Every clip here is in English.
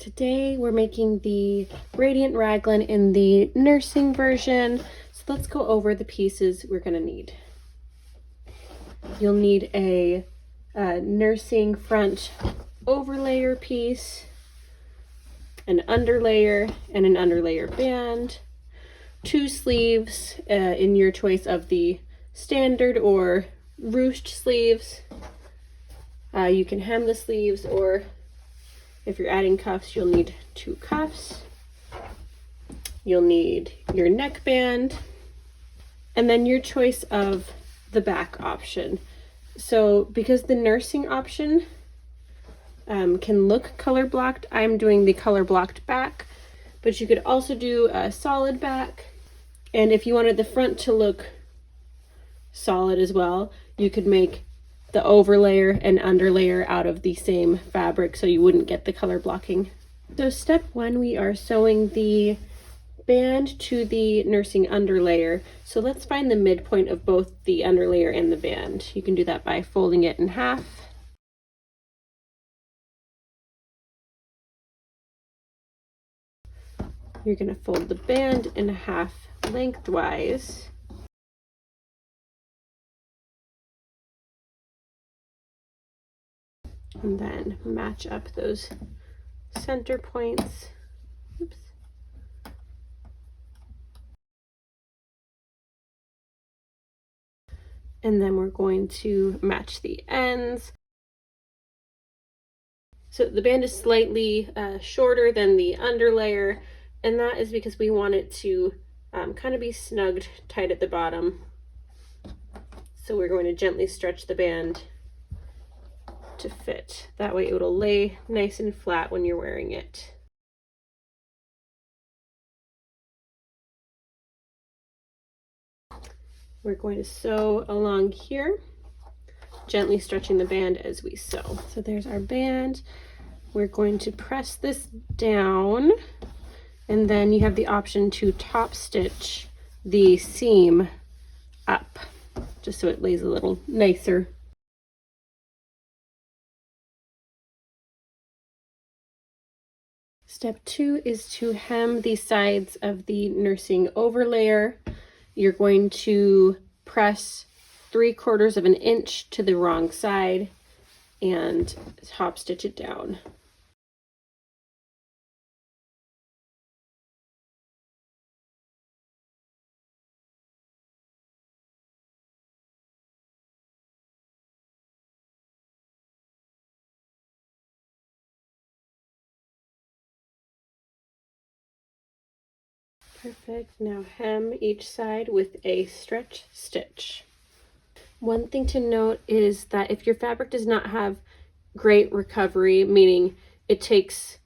Today we're making the Radiant Raglan in the nursing version. So let's go over the pieces we're going to need. You'll need a nursing front overlayer piece, an underlayer and an underlayer band, 2 sleeves in your choice of the standard or ruched sleeves. You can hem the sleeves, or if you're adding cuffs, you'll need 2 cuffs. You'll need your neckband, and then your choice of the back option. So because the nursing option can look color blocked, I'm doing the color blocked back, but you could also do a solid back. And if you wanted the front to look solid as well, you could make the overlayer and underlayer out of the same fabric so you wouldn't get the color blocking. So step 1, we are sewing the band to the nursing underlayer. So let's find the midpoint of both the underlayer and the band. You can do that by folding it in half. You're going to fold the band in half lengthwise. And then match up those center points. Oops. And then we're going to match the ends. So the band is slightly shorter than the underlayer, and that is because we want it to kind of be snugged tight at the bottom. So we're going to gently stretch the band to fit. That way it'll lay nice and flat when you're wearing it. We're going to sew along here, gently stretching the band as we sew. So there's our band. We're going to press this down, and then you have the option to top stitch the seam up, just so it lays a little nicer. Step 2 is to hem the sides of the nursing overlayer. You're going to press 3/4 of an inch to the wrong side and top stitch it down. Perfect. Now hem each side with a stretch stitch. One thing to note is that if your fabric does not have great recovery, meaning it takes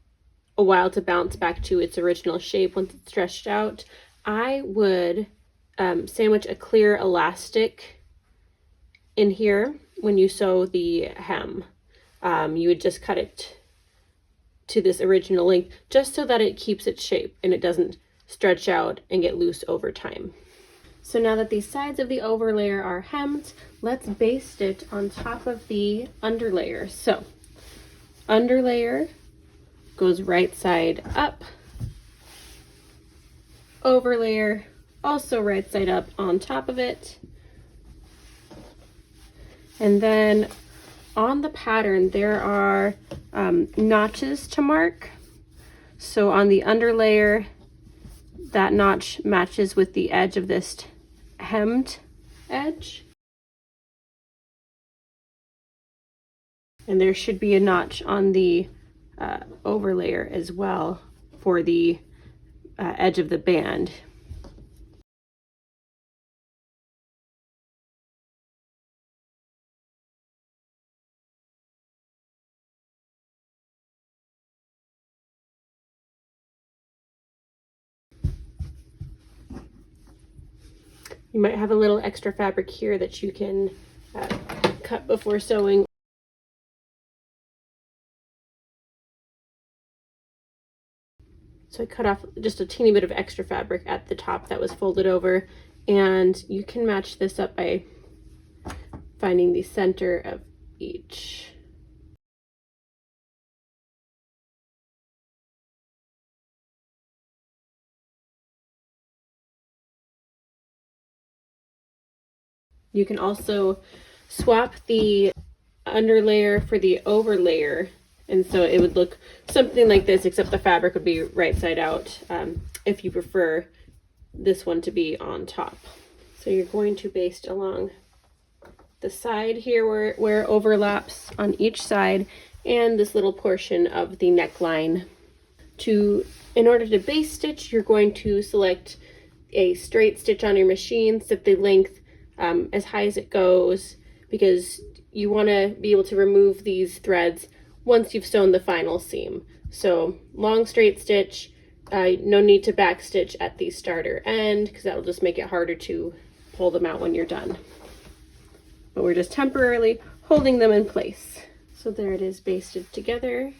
a while to bounce back to its original shape once it's stretched out, I would sandwich a clear elastic in here when you sew the hem. You would just cut it to this original length just so that it keeps its shape and it doesn't stretch out and get loose over time. So now that the sides of the overlayer are hemmed, let's baste it on top of the underlayer. So underlayer goes right side up, overlayer also right side up on top of it. And then on the pattern there are notches to mark. So on the underlayer, that notch matches with the edge of this hemmed edge. And there should be a notch on the overlayer as well for the edge of the band. You might have a little extra fabric here that you can cut before sewing. So I cut off just a teeny bit of extra fabric at the top that was folded over, and you can match this up by finding the center of each. You can also swap the underlayer for the overlayer, and so it would look something like this, except the fabric would be right side out, if you prefer this one to be on top. So you're going to baste along the side here where it overlaps on each side, and this little portion of the neckline. In order to baste stitch, you're going to select a straight stitch on your machine, set the length as high as it goes, because you want to be able to remove these threads once you've sewn the final seam. So long straight stitch, no need to back stitch at the starter end, because that'll just make it harder to pull them out when you're done. But we're just temporarily holding them in place. So there it is, basted together.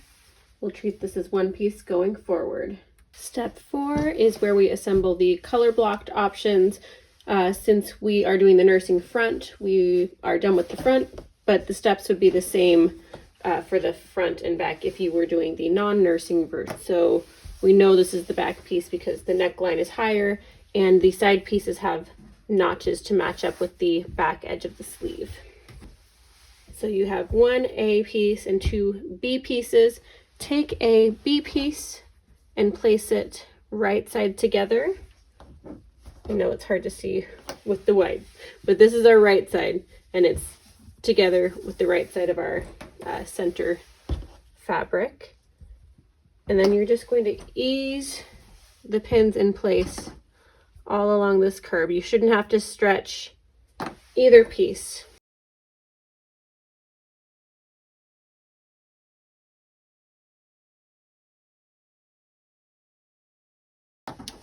We'll treat this as one piece going forward. Step 4 is where we assemble the color blocked options. Since we are doing the nursing front, we are done with the front, but the steps would be the same for the front and back if you were doing the non-nursing version. So we know this is the back piece because the neckline is higher and the side pieces have notches to match up with the back edge of the sleeve. So you have one A piece and two B pieces. Take a B piece and place it right side together. I know it's hard to see with the white, but this is our right side, and it's together with the right side of our center fabric. And then you're just going to ease the pins in place all along this curve. You shouldn't have to stretch either piece.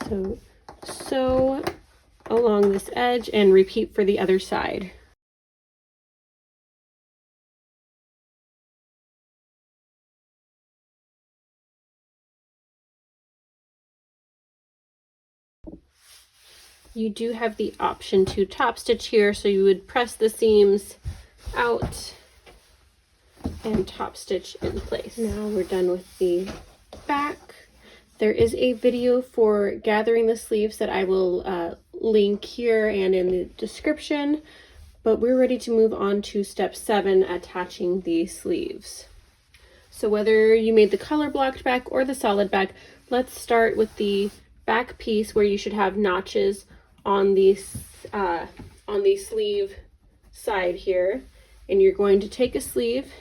So sew along this edge and repeat for the other side. You do have the option to top stitch here, so you would press the seams out and top stitch in place. Now we're done with the back. There is a video for gathering the sleeves that I will link here and in the description, but we're ready to move on to step 7, attaching the sleeves. So whether you made the color blocked back or the solid back, let's start with the back piece where you should have notches on the sleeve side here, and you're going to take a sleeve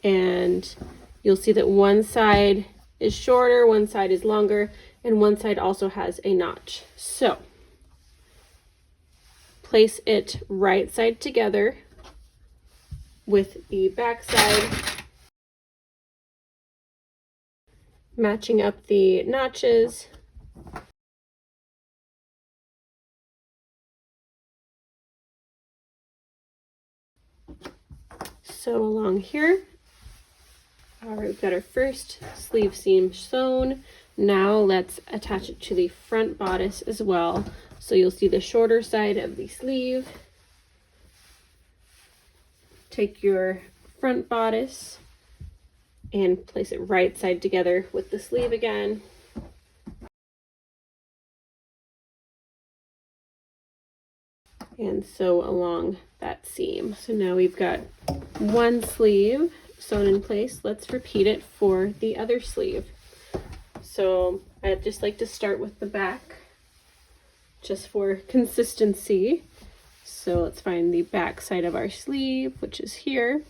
and you'll see that one side is shorter, one side is longer, and one side also has a notch. So place it right side together with the back side matching up the notches. Sew along here. All right, we've got our first sleeve seam sewn. Now let's attach it to the front bodice as well. So you'll see the shorter side of the sleeve. Take your front bodice and place it right side together with the sleeve again. And sew along that seam. So now we've got one sleeve sewn in place. Let's repeat it for the other sleeve. So I'd just like to start with the back just for consistency. So let's find the back side of our sleeve, which is here.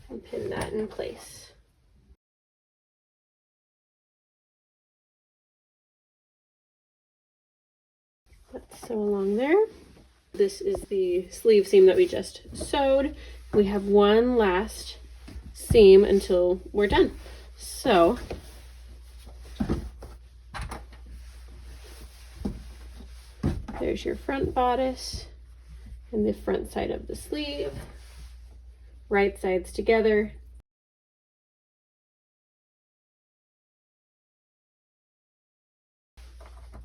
And pin that in place. Let's sew along there. This is the sleeve seam that we just sewed. We have one last seam until we're done. So there's your front bodice and the front side of the sleeve, right sides together.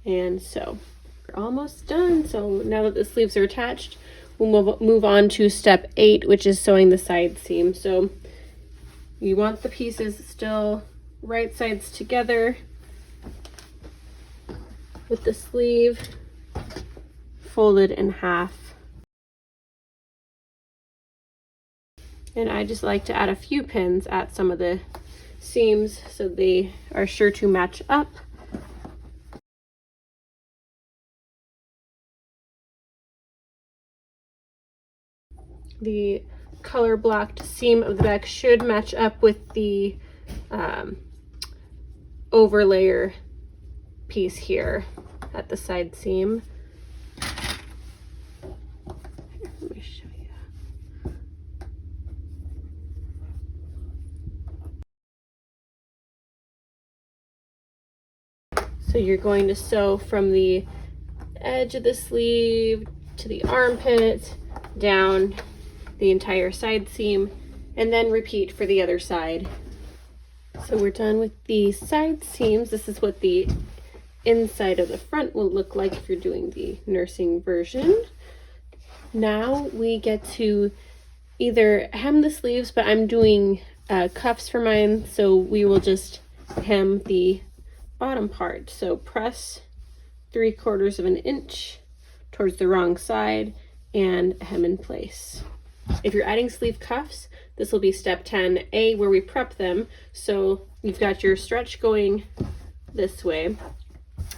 And so we're almost done. So now that the sleeves are attached, we'll move on to step 8, which is sewing the side seam. So you want the pieces still right sides together. with the sleeve folded in half. And I just like to add a few pins at some of the seams so they are sure to match up. The color blocked seam of the back should match up with the overlayer piece here at the side seam. Let me show you. So you're going to sew from the edge of the sleeve to the armpit, down the entire side seam, and then repeat for the other side. So we're done with the side seams. This is what the inside of the front will look like if you're doing the nursing version. Now we get to either hem the sleeves, but I'm doing cuffs for mine, so we will just hem the bottom part. So press 3/4 of an inch towards the wrong side and hem in place. If you're adding sleeve cuffs, this will be step 10A, where we prep them. So you've got your stretch going this way.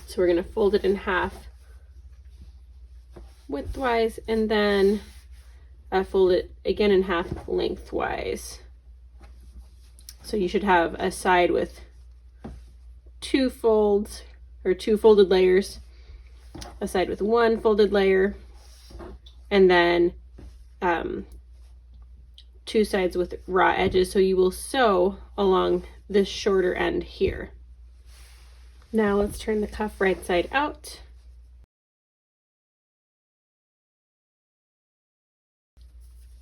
So we're going to fold it in half widthwise, and then fold it again in half lengthwise. So you should have a side with 2 folds or 2 folded layers, a side with 1 folded layer, and then 2 sides with raw edges. So you will sew along this shorter end here. Now let's turn the cuff right side out.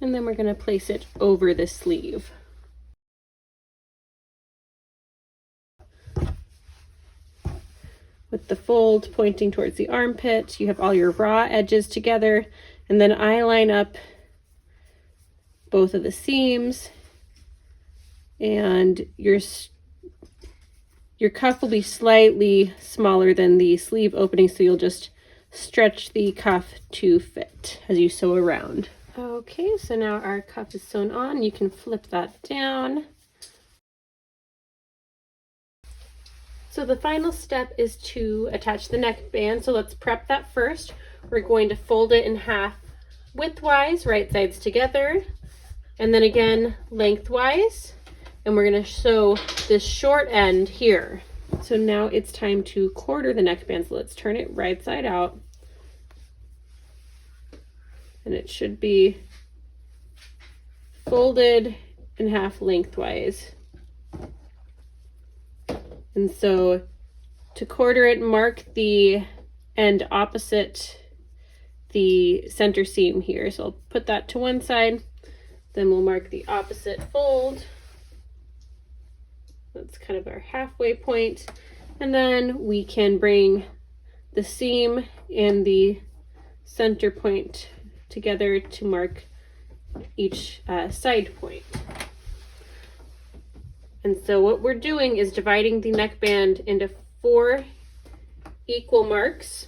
And then we're going to place it over the sleeve. With the fold pointing towards the armpit, you have all your raw edges together, and then I line up both of the seams, and your cuff will be slightly smaller than the sleeve opening, so you'll just stretch the cuff to fit as you sew around. Okay, so now our cuff is sewn on. You can flip that down. So the final step is to attach the neckband. So let's prep that first. We're going to fold it in half widthwise, right sides together, and then again lengthwise. And we're going to sew this short end here. So now it's time to quarter the neckband. So let's turn it right side out. And it should be folded in half lengthwise. And so to quarter it, mark the end opposite the center seam here. So I'll put that to one side, then we'll mark the opposite fold. That's kind of our halfway point. And then we can bring the seam and the center point together to mark each side point. And so what we're doing is dividing the neckband into 4 equal marks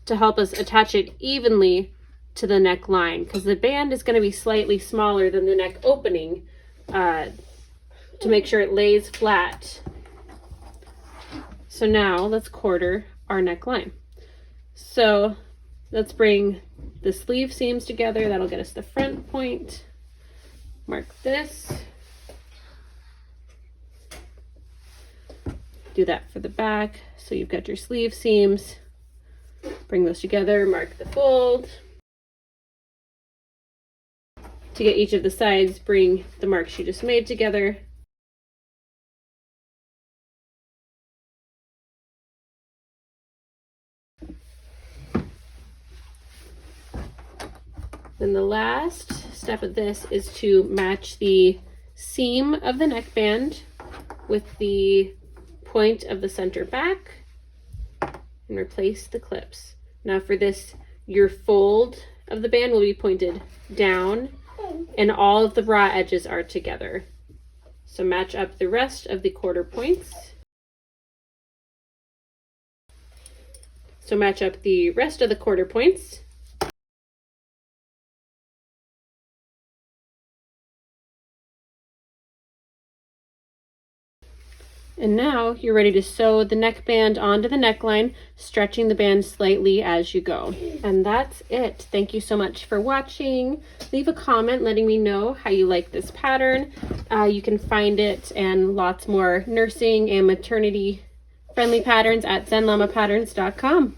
to help us attach it evenly to the neckline, because the band is going to be slightly smaller than the neck opening to make sure it lays flat. So now let's quarter our neckline. So let's bring the sleeve seams together. That'll get us the front point. Mark this. Do that for the back. So you've got your sleeve seams. Bring those together, mark the fold. To get each of the sides, bring the marks you just made together. Then the last step of this is to match the seam of the neckband with the point of the center back and replace the clips. Now for this, your fold of the band will be pointed down and all of the raw edges are together. So match up the rest of the quarter points. So match up the rest of the quarter points. And now you're ready to sew the neckband onto the neckline, stretching the band slightly as you go. And that's it. Thank you so much for watching. Leave a comment letting me know how you like this pattern. You can find it and lots more nursing and maternity friendly patterns at zenlamapatterns.com.